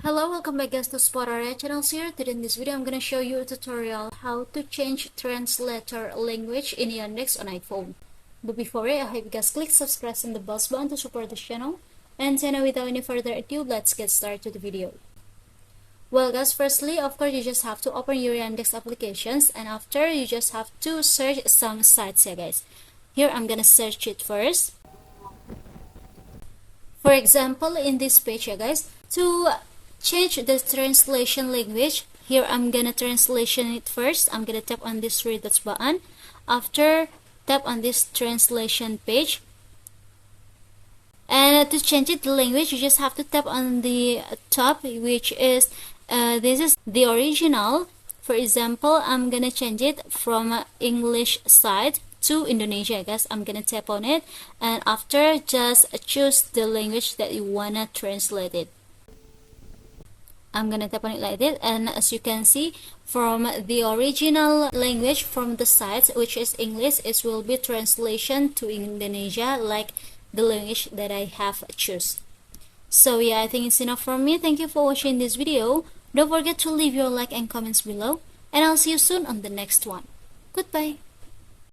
Hello, welcome back guys to Spotarya channels here. Today in this video I'm gonna show you a tutorial how to change translator language in Yandex on iPhone. But before it, I hope you guys click subscribe and the bell button to support the channel. And so now without any further ado, let's get started to the video. Well guys, firstly, of course, you just have to open your Yandex applications, and after you just have to search some sites here guys. Here I'm gonna search it first. For example, in this page here guys, to change the translation language, here I'm gonna translation it first. I'm gonna tap on this three dots button. After, tap on this translation page, and to change it the language, you just have to tap on the top, which is this is the original. For example, I'm gonna change it from English side to Indonesia. I guess I'm gonna tap on it, and after, just choose the language that you wanna translate it. I'm gonna tap on it like this, and as you can see, from the original language from the site, which is English, it will be translation to Indonesia, like the language that I have choose. So yeah, I think it's enough from me. Thank you for watching this video. Don't forget to leave your like and comments below, and I'll see you soon on the next one. Goodbye.